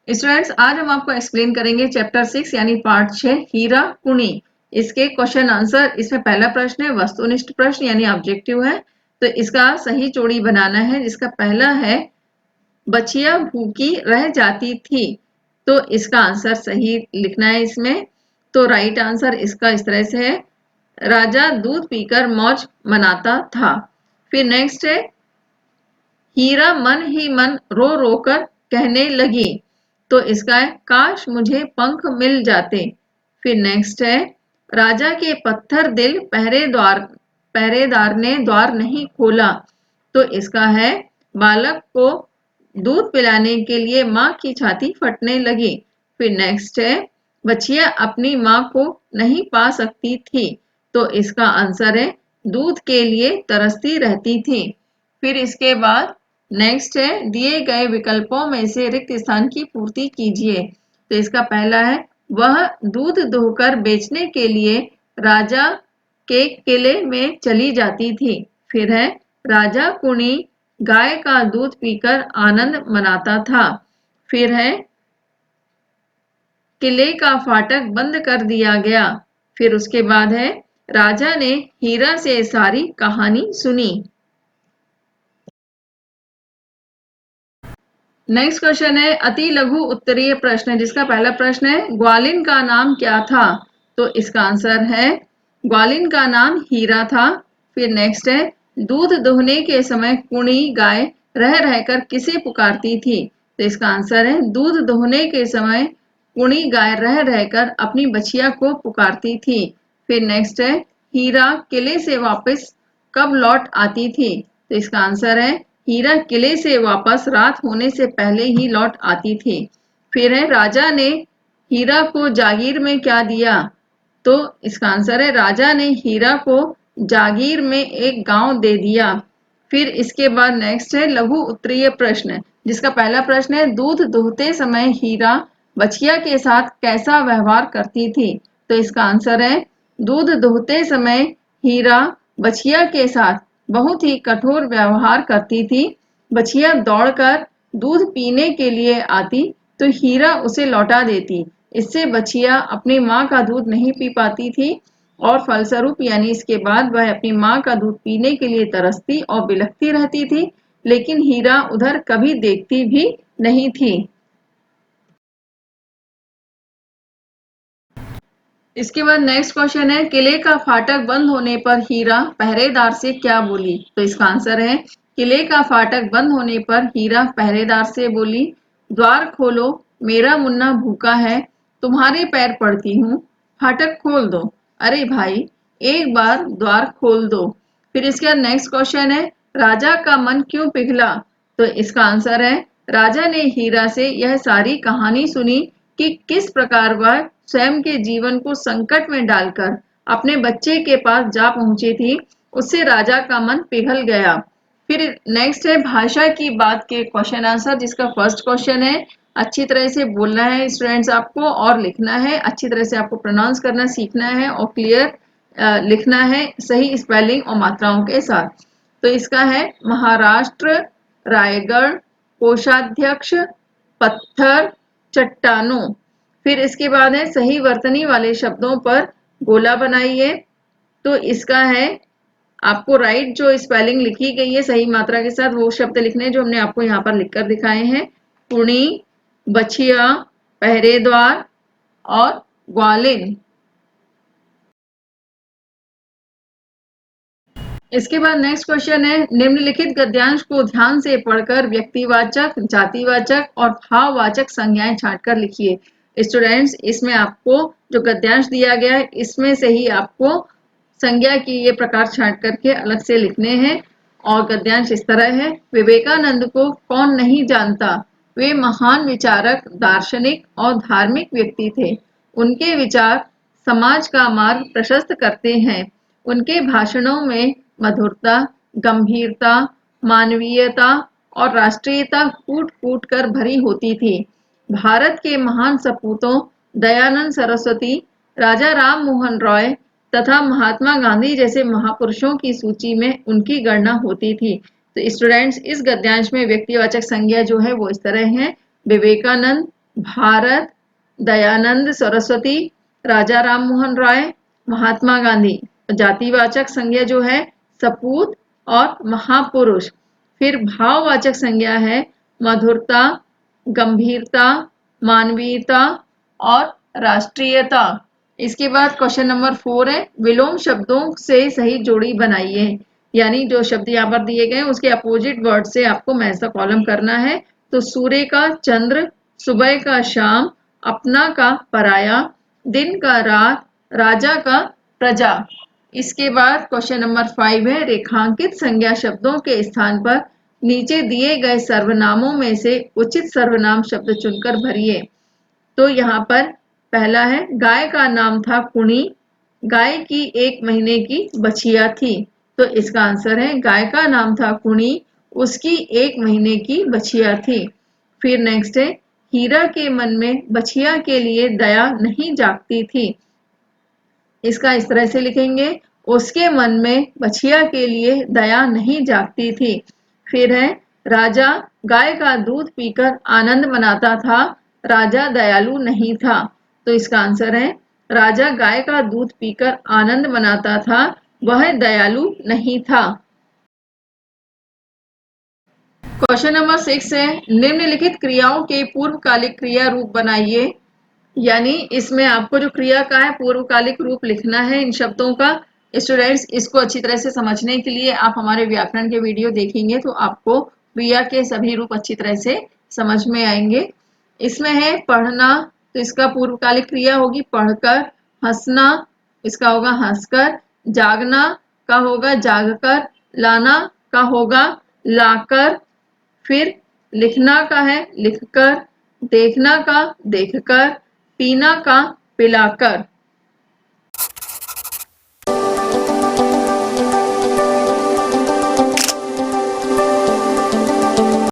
Students, आज हम आपको एक्सप्लेन करेंगे चैप्टर 6 यानी पार्ट 6 हीरा कुणी। इसके क्वेश्चन आंसर, इसमें पहला प्रश्न है वस्तुनिष्ठ प्रश्न यानी ऑब्जेक्टिव है, तो इसका सही जोड़ी बनाना है। जिसका पहला है बछिया भूखी रह जाती थी, तो इसका आंसर सही लिखना है इसमें। तो राइट आंसर इसका इस तरह से है, राजा दूध पीकर मौज मनाता था। फिर नेक्स्ट है, हीरा मन ही मन रो रो कर कहने लगी, तो इसका है काश मुझे पंख मिल जाते। फिर नेक्स्ट है, राजा के पत्थर दिल पहरेदार ने द्वार नहीं खोला, तो इसका है बालक को दूध पिलाने के लिए माँ की छाती फटने लगी। फिर नेक्स्ट है, बछिया अपनी माँ को नहीं पा सकती थी, तो इसका आंसर है दूध के लिए तरसती रहती थी। फिर इसके बाद नेक्स्ट है, दिए गए विकल्पों में से रिक्त स्थान की पूर्ति कीजिए। तो इसका पहला है, वह दूध दोहकर बेचने के लिए राजा के किले में चली जाती थी। फिर है, राजा कुणी गाय का दूध पीकर आनंद मनाता था। फिर है, किले का फाटक बंद कर दिया गया। फिर उसके बाद है, राजा ने हीरा से सारी कहानी सुनी। नेक्स्ट क्वेश्चन है अति लघु उत्तरीय प्रश्न, जिसका पहला प्रश्न है ग्वालिन का नाम क्या था, तो इसका आंसर है ग्वालिन का नाम हीरा था। फिर नेक्स्ट है, दूध दोहने के समय कुणी गाय रह रहकर किसे पुकारती थी, तो इसका आंसर है दूध दोहने के समय कुणी गाय रह रहकर अपनी बछिया को पुकारती थी। फिर नेक्स्ट है, हीरा किले से वापस कब लौट आती थी, तो इसका आंसर है हीरा किले से वापस रात होने से पहले ही लौट आती थी। फिर है, राजा ने हीरा को जागीर में क्या दिया, तो इसका आंसर है राजा ने हीरा को जागीर में एक गांव दे दिया। फिर इसके बाद नेक्स्ट है लघु उत्तरीय प्रश्न, जिसका पहला प्रश्न है दूध दोहते समय हीरा बछिया के साथ कैसा व्यवहार करती थी, तो इसका आंसर है दूध दोहते समय हीरा बछिया के साथ बहुत ही कठोर व्यवहार करती थी। बछिया दौड़कर दूध पीने के लिए आती तो हीरा उसे लौटा देती। इससे बछिया अपनी माँ का दूध नहीं पी पाती थी और फलस्वरूप यानी इसके बाद वह अपनी माँ का दूध पीने के लिए तरसती और बिलखती रहती थी, लेकिन हीरा उधर कभी देखती भी नहीं थी। इसके बाद नेक्स्ट क्वेश्चन है, किले का फाटक बंद होने पर हीरा पहरेदार से क्या बोली, तो इसका आंसर है किले का फाटक बंद होने पर हीरा पहरेदार से बोली, द्वार खोलो, मेरा मुन्ना भूखा है, तुम्हारे पैर पड़ती हूँ, फाटक खोल दो, अरे भाई एक बार द्वार खोल दो। फिर इसके बाद नेक्स्ट क्वेश्चन है, राजा का मन क्यों पिघला, तो इसका आंसर है राजा ने हीरा से यह सारी कहानी सुनी कि किस प्रकार वह स्वयं के जीवन को संकट में डालकर अपने बच्चे के पास जा पहुंची थी, उससे राजा का मन पिघल गया। फिर नेक्स्ट है भाषा की बात के क्वेश्चन आंसर, जिसका फर्स्ट क्वेश्चन है अच्छी तरह से बोलना है स्टूडेंट्स आपको और लिखना है, अच्छी तरह से आपको प्रोनाउंस करना सीखना है और क्लियर लिखना है सही स्पेलिंग और मात्राओं के साथ। तो इसका है महाराष्ट्र, रायगढ़, कोषाध्यक्ष, पत्थर, चट्टानों। फिर इसके बाद है सही वर्तनी वाले शब्दों पर गोला बनाइए, तो इसका है आपको राइट जो स्पेलिंग लिखी गई है सही मात्रा के साथ वो शब्द लिखने जो हमने आपको यहाँ पर लिखकर दिखाए हैं, कुणी, बछिया, पहरेदार और ग्वालिन। इसके बाद नेक्स्ट क्वेश्चन है, निम्नलिखित गद्यांश को ध्यान से पढ़कर व्यक्तिवाचक, जातिवाचक और भाववाचक संज्ञाएं छांटकर लिखिए। स्टूडेंट्स, इसमें आपको जो गद्यांश दिया गया है इसमें से ही आपको संज्ञा की ये प्रकार छांट करके अलग से लिखने हैं। और गद्यांश इस तरह है, विवेकानंद को कौन नहीं जानता, वे महान विचारक, दार्शनिक और धार्मिक व्यक्ति थे। उनके विचार समाज का मार्ग प्रशस्त करते हैं। उनके भाषणों में मधुरता, गंभीरता, मानवीयता और राष्ट्रीयता कूट कूट कर भरी होती थी। भारत के महान सपूतों दयानंद सरस्वती, राजा राम मोहन रॉय तथा महात्मा गांधी जैसे महापुरुषों की सूची में उनकी गणना होती थी। तो स्टूडेंट्स, इस गद्यांश में व्यक्तिवाचक संज्ञा जो है वो इस तरह है, विवेकानंद, भारत, दयानंद सरस्वती, राजा राम मोहन राय, महात्मा गांधी। जातिवाचक संज्ञा जो है सपूत और महापुरुष। फिर भाववाचक संज्ञा है मधुरता, गंभीरता, मानवीयता और राष्ट्रीयता। इसके बाद क्वेश्चन नंबर 4 है विलोम शब्दों से सही जोड़ी बनाइए। यानी जो शब्द यहाँ पर दिए गए उसके अपोजिट वर्ड से आपको मैच द कॉलम करना है। तो सूर्य का चंद्र, सुबह का शाम, अपना का पराया, दिन का रात, राजा का प्रजा। इसके बाद क्वेश्चन नंबर 5 है रेखांकित संज्ञा शब्दों के स्थान पर नीचे दिए गए सर्वनामों में से उचित सर्वनाम शब्द चुनकर भरिए। तो यहाँ पर पहला है गाय का नाम था कुणी, गाय की 1 महीने की बछिया थी। तो इसका आंसर है गाय का नाम था कुणी, उसकी 1 महीने की बछिया थी। फिर नेक्स्ट है हीरा के मन में बछिया के लिए दया नहीं जागती थी। इसका इस तरह से लिखेंगे उसके मन में बछिया के लिए दया नहीं जागती थी। फिर है राजा गाय का दूध पीकर आनंद मनाता था, राजा दयालु नहीं था। तो इसका आंसर है राजा गाय का दूध पीकर आनंद मनाता था, वह दयालु नहीं था। क्वेश्चन नंबर 6 है निम्नलिखित क्रियाओं के पूर्वकालिक क्रिया रूप बनाइए। यानी इसमें आपको जो क्रिया का है पूर्वकालिक रूप लिखना है इन शब्दों का। स्टूडेंट्स इसको अच्छी तरह से समझने के लिए आप हमारे व्याकरण के वीडियो देखेंगे तो आपको क्रिया के सभी रूप अच्छी तरह से समझ में आएंगे। इसमें है पढ़ना, तो इसका पूर्वकालिक क्रिया होगी पढ़कर। हंसना, इसका होगा हंसकर। जागना का होगा जागकर। लाना का होगा लाकर। फिर लिखना का है लिखकर। देखना का देखकर। पीना का पिलाकर।